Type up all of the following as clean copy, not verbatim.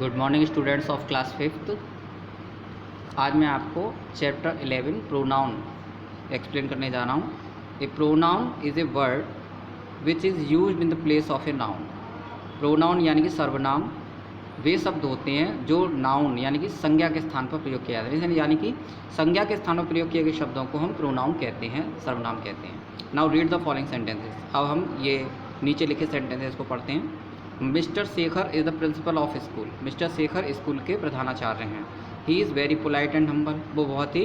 Good morning students of class fifth. आज मैं आपको चैप्टर 11 प्रोनाउन एक्सप्लेन करने जा रहा हूँ। A pronoun is a word which is used in the place of a noun. Pronoun यानी कि सर्वनाम वे शब्द होते हैं जो नाउन यानी कि संज्ञा के स्थान पर प्रयोग किया जाता है, यानी कि संज्ञा के स्थान पर प्रयोग किए गए शब्दों को हम प्रोनाउन कहते हैं, सर्वनाम कहते हैं। Now read the following sentences. अब हम ये नीचे लिखे सेंटेंसेस को पढ़ते हैं। Mr Shekhar is the principal of school. Mr Shekhar school के प्रधानाचार्य हैं। He is very polite and humble. वो बहुत ही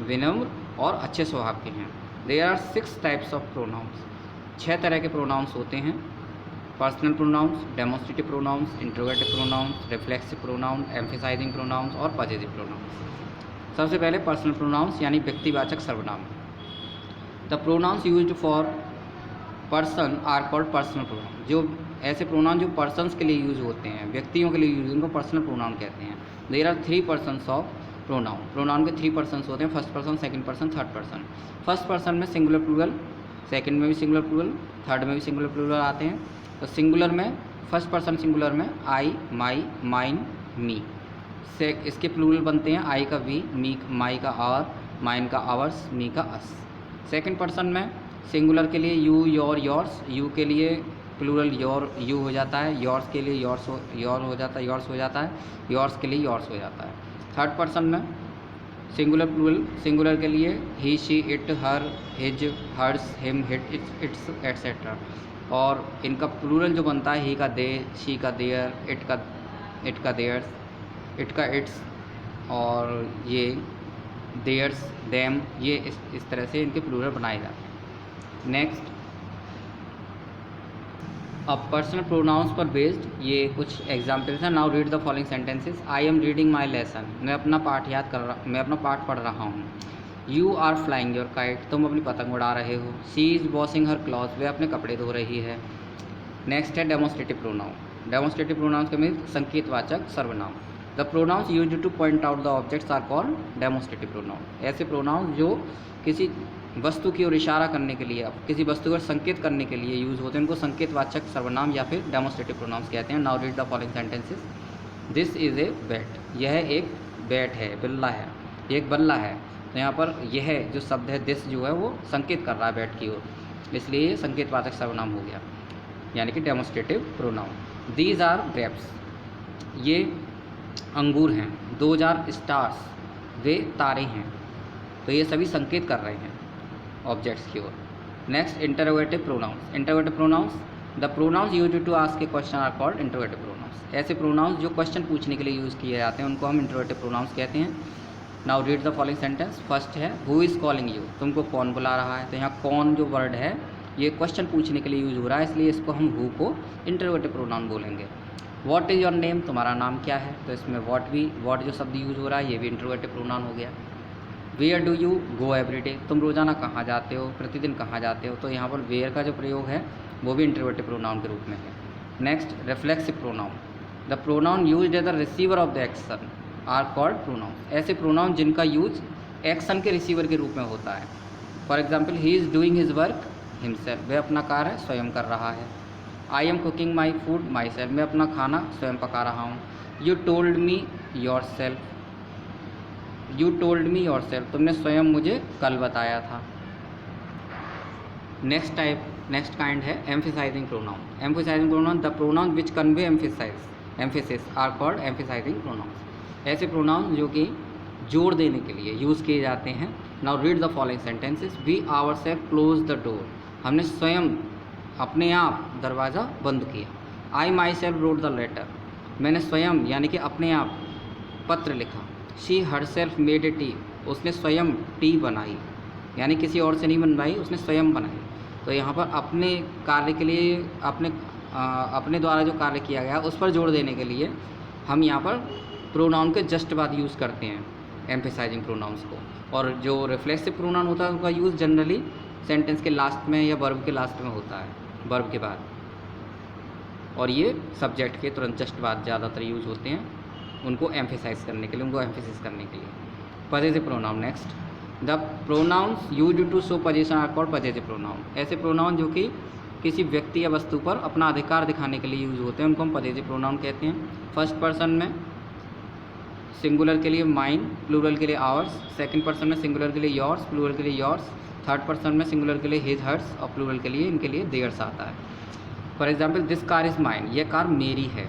विनम्र और अच्छे स्वभाव के हैं। There are 6 types of pronouns. 6 तरह के प्रोनाउंस होते हैं। Personal pronouns, demonstrative pronouns, interrogative pronouns, reflexive pronoun, emphasising pronouns और पॉजिटिव प्रोनाउंस। सबसे पहले पर्सनल प्रोनाउंस यानी व्यक्तिवाचक सर्वनाम। The pronouns used for person are called personal pronoun. जो ऐसे प्रोनाउन जो पर्सन्स के लिए यूज होते हैं, व्यक्तियों के लिए यूज, उनको पर्सनल प्रोनाउन कहते हैं। There are 3 persons of pronoun. Pronoun के 3 पर्सन्स होते हैं, first person, second person, third person. First person में सिंगुलर प्लूरल, सेकंड में भी सिंगुलर प्लूरल, थर्ड में भी सिंगुलर प्लूरल आते हैं। तो सिंगुलर में फर्स्ट पर्सन सिंगुलर में आई, माई, माइन, मी। से इसके प्लूरल बनते हैं आई का वी, मी माई का आवर, माइन का आवर्स, मी का अस। सेकंड पर्सन में सिंगुलर के लिए यू, योर, योर्स। यू के लिए प्लूरल योर, यू हो जाता है। योर्स के लिए योर्स हो जाता है, योर्स हो जाता है। योर्स के लिए योर्स हो जाता है। थर्ड पर्सन में सिंगुलर प्लूरल, सिंगुलर के लिए he, she, it, her, his, hers, him, it, its etcetera. और इनका प्लूरल जो बनता है ही का दे, शी का देयर, इट का देयर्स, इट का इट्स, और ये देयर्स, देम, ये इस तरह से इनके प्लूरल बनाए जाते हैं। नेक्स्ट, अब पर्सनल प्रोनाउंस पर बेस्ड ये कुछ एग्जाम्पल्स हैं। Now read the following sentences. I am reading my lesson. मैं अपना पाठ पढ़ रहा हूँ। You are flying your kite. तुम अपनी पतंग उड़ा रहे हो। She is washing her cloth. वे अपने कपड़े धो रही है। नेक्स्ट है डेमोस्ट्रेटिव प्रोनाउन। डेमोस्ट्रेटिव प्रोनाउंस के मीन संकेतवाचक सर्वनाम। The pronouns used to point out the objects are called demonstrative pronoun. ऐसे प्रोनाउंस जो किसी वस्तु की ओर इशारा करने के लिए, किसी वस्तु को संकेत करने के लिए यूज़ होते हैं, उनको संकेतवाचक सर्वनाम या फिर डेमोस्ट्रेटिव प्रोनाउंस कहते हैं। Now read the following sentences. This is a bat. यह एक बैट है, बिल्ला है, ये एक बल्ला है। तो यहाँ पर यह जो शब्द है दिस जो है वो संकेत कर रहा है बैट की ओर, इसलिए ये संकेतवाचक सर्वनाम हो गया, यानी कि demonstrative pronoun. These are grapes. ये अंगूर हैं। Those are stars. वे तारे हैं। तो ये सभी संकेत कर रहे हैं ऑब्जेक्ट्स की ओर। Next, interrogative pronouns. Interrogative pronouns, the pronouns used to ask a question are called interrogative pronouns. ऐसे प्रोनाउंस जो क्वेश्चन पूछने के लिए यूज़ किए जाते हैं उनको हम इंटरोगेटिव प्रोनाउंस कहते हैं। Now read the following sentence. First है हु इज़ कॉलिंग यू। तुमको कौन बुला रहा है। तो यहाँ कौन जो वर्ड है ये क्वेश्चन पूछने के लिए यूज़ हो रहा है, इसलिए इसको हम हु को इंटरोगेटिव प्रोनाउन बोलेंगे। What is your name. तुम्हारा नाम क्या है। तो इसमें व्हाट जो शब्द यूज़ हो रहा है ये भी इंटरोगेटिव प्रोनाउन हो गया। Where do you go every day. तुम रोज़ाना कहाँ जाते हो, प्रतिदिन कहाँ जाते हो। तो यहाँ पर वेयर का जो प्रयोग है वो भी इंटरोगेटिव प्रोनाउन के रूप में है। Next, reflexive pronoun. The pronoun used as the receiver of the action are called pronoun. ऐसे प्रोनाउन जिनका यूज एक्शन के रिसीवर के रूप में होता है। For example, he is doing his work himself. वह अपना कार्य स्वयं कर रहा है। I am cooking my food myself. मैं अपना खाना स्वयं पका रहा हूँ। You told me yourself. You told me your self. तुमने स्वयं मुझे कल बताया था। नेक्स्ट काइंड है emphasising pronoun. Emphasising pronoun, the pronoun which convey emphasis are called emphasising pronoun. ऐसे प्रोनाउन जो कि जोर देने के लिए यूज़ किए जाते हैं। Now read the following sentences. We our self close the door. हमने स्वयं अपने आप दरवाज़ा बंद किया। I my self rode the letter. मैंने स्वयं यानी कि अपने आप पत्र लिखा। She her self made a tea. उसने स्वयं टी बनाई, यानी किसी और से नहीं बनवाई, उसने स्वयं बनाई। तो यहाँ पर अपने कार्य के लिए अपने द्वारा जो कार्य किया गया उस पर जोर देने के लिए हम यहाँ पर प्रोनाउन के जस्ट बाद यूज़ करते हैं एम्फेसाइजिंग प्रोनाउंस को। और जो रिफ्लेक्सिव प्रोनाउन होता है उनका यूज़ जनरली सेंटेंस के लास्ट में या वर्ब के लास्ट में होता है, वर्ब के बाद। और ये सब्जेक्ट के तुरंत जस्ट बाद ज़्यादातर यूज़ होते हैं, उनको एम्फेसाइज करने के लिए, उनको एम्फेसिस करने के लिए। Positive pronoun. Next, the pronouns used to show position are called positive pronoun. ऐसे प्रोनाउन जो कि किसी व्यक्ति या वस्तु पर अपना अधिकार दिखाने के लिए यूज होते हैं, उनको हम पजेसिव प्रोनाउन कहते हैं। फर्स्ट पर्सन में सिंगुलर के लिए माइन, प्लूरल के लिए आवर्स। सेकंड पर्सन में सिंगुलर के लिए योर्स, प्लूरल के लिए योर्स। थर्ड पर्सन में सिंगुलर के लिए हिज, हर्स और प्लूरल के लिए इनके लिए देयर्स आता है। For example this car is mine, ये कार मेरी है,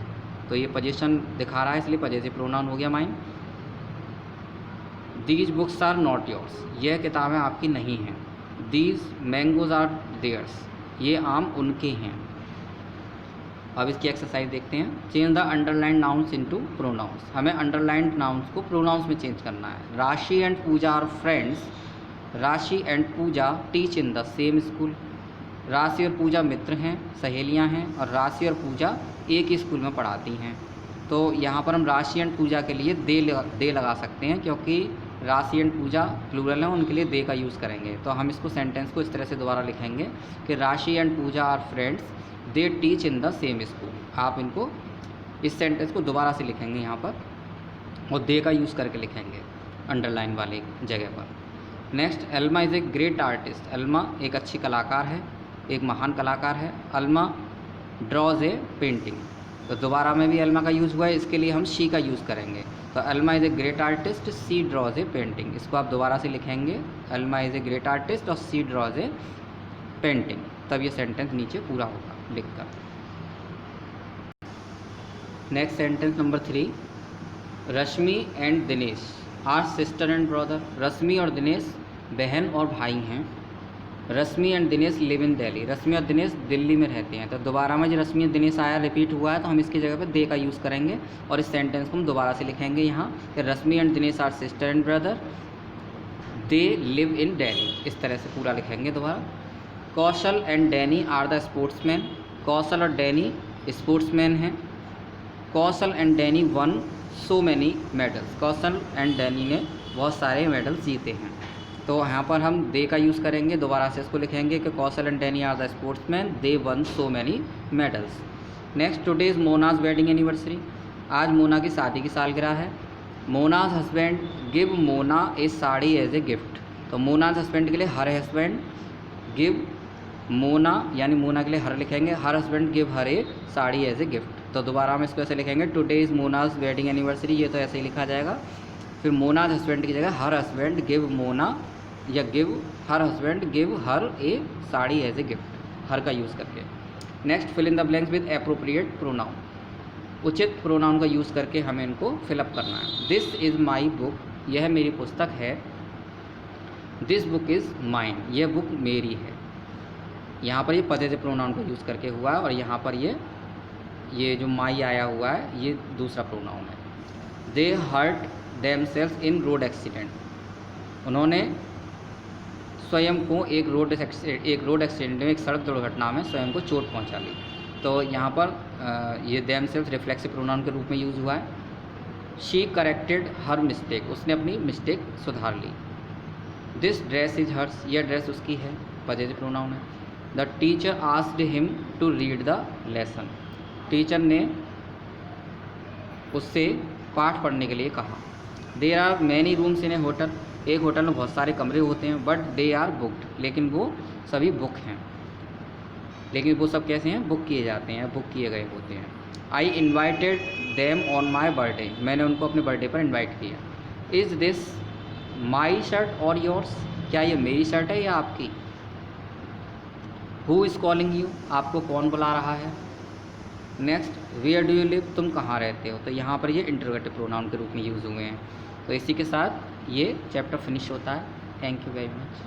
तो ये पोजीशन दिखा रहा है इसलिए पजेसिव प्रोनाउन हो गया mine. These books are not yours, यह किताबें आपकी नहीं हैं। दीज मैंगोज आर देयर्स, ये आम उनके हैं। अब इसकी एक्सरसाइज देखते हैं। Change the underlined nouns into pronouns, हमें अंडरलाइंड नाउन्स को प्रोनाउंस में चेंज करना है। Rashi and Puja are friends, Rashi and Puja teach in the same school. Rashi और पूजा मित्र हैं, सहेलियां हैं, और राशि और पूजा एक ही स्कूल में पढ़ाती हैं। तो यहाँ पर हम राशि एंड पूजा के लिए दे लगा सकते हैं, क्योंकि राशि एंड पूजा प्लूरल हैं, उनके लिए दे का यूज़ करेंगे। तो हम इसको सेंटेंस को इस तरह से दोबारा लिखेंगे कि Rashi and Puja are friends, they teach in the same school. आप इनको इस सेंटेंस को दोबारा से लिखेंगे यहाँ पर, और दे का यूज़ करके लिखेंगे अंडरलाइन वाली जगह पर। Next, Elma is a great artist, Elma एक अच्छी कलाकार है, एक महान कलाकार है। अल्मा ड्रॉज ए पेंटिंग, तो दोबारा में भी एल्मा का यूज़ हुआ है, इसके लिए हम शी का यूज़ करेंगे। तो Elma is a great artist, she draws a painting, इसको आप दोबारा से लिखेंगे, Elma is a great artist और सी ड्रॉज ए पेंटिंग, तब ये सेंटेंस नीचे पूरा होगा लिखकर। Next sentence number 3, Rashmi and Dinesh are sister and brother, Rashmi और दिनेश बहन और भाई हैं। Rashmi and Dinesh live in Delhi, Rashmi और दिनेश दिल्ली में रहते हैं। तो दोबारा में जो रश्मि और दिनेश आया, रिपीट हुआ है, तो हम इसकी जगह पे दे का यूज़ करेंगे और इस सेंटेंस को हम दोबारा से लिखेंगे यहाँ कि Rashmi and Dinesh are sister and brother, they live in Delhi, इस तरह से पूरा लिखेंगे दोबारा। Kaushal and Danny are the sportsman, Kaushal और डैनी स्पोर्ट्समैन हैं। Kaushal and Danny won so many medals, Kaushal and Danny ने बहुत सारे मेडल्स जीते हैं। तो यहाँ पर हम दे का यूज़ करेंगे, दोबारा से इसको लिखेंगे कि Kaushal and Danny are the sportsman, they won so many medals. Next, today is मोनाज wedding anniversary, आज मोना की शादी की सालगिरह है। Mona's husband give Mona a sari as a gift, तो मोनाज हस्बैंड के लिए हर हस्बैंड, गिव मोना यानी मोना के लिए हर लिखेंगे, her husband give her a sari as a gift. तो दोबारा हम इसको ऐसे लिखेंगे, टुडे इज़ मोनाज वेडिंग एनिवर्सरी, ये तो ऐसे ही लिखा जाएगा। फिर मोनाज हस्बैंड की जगह हर हस्बैंड गिव मोना या give her husband give her a sari as a gift, her का यूज़ करके। Next, fill in the blanks with appropriate pronoun, उचित प्रोनाउन का यूज़ करके हमें इनको फिलअप करना है। दिस इज़ माई बुक, यह मेरी पुस्तक है। दिस बुक इज़ माइन, यह बुक मेरी है। यहाँ पर ये पजेसिव प्रोनाउन का यूज़ करके हुआ है, और यहाँ पर ये जो माई आया हुआ है ये दूसरा प्रोनाउन है। They hurt themselves in road accident, उन्होंने स्वयं को एक रोड एक्सीडेंट में, एक सड़क दुर्घटना में स्वयं को चोट पहुंचा ली। तो यहाँ पर ये देमसेल्स रिफ्लेक्सिव प्रोनाउन के रूप में यूज़ हुआ है। शी करेक्टेड हर मिस्टेक, उसने अपनी मिस्टेक सुधार ली। दिस ड्रेस इज हर्स, यह ड्रेस उसकी है, पजेसिव प्रोनाउन है। The teacher asked him to read the lesson, teacher ने उससे पाठ पढ़ने के लिए कहा। There are many rooms in a hotel, एक होटल में बहुत सारे कमरे होते हैं। बट दे आर बुक्ड, लेकिन वो सभी बुक हैं, लेकिन वो सब कैसे हैं, बुक किए जाते हैं, बुक किए गए होते हैं। I invited them on my birthday, मैंने उनको अपने बर्थडे पर इन्वाइट किया। इज़ दिस माई शर्ट और योर्स, क्या ये मेरी शर्ट है या आपकी। हु इज़ कॉलिंग यू, आपको कौन बुला रहा है। Next, where do you live, तुम कहाँ रहते हो। तो यहाँ पर ये इंटरोगेटिव प्रोनाउन के रूप में यूज़ हुए हैं। तो इसी के साथ ये चैप्टर फिनिश होता है। Thank you very much.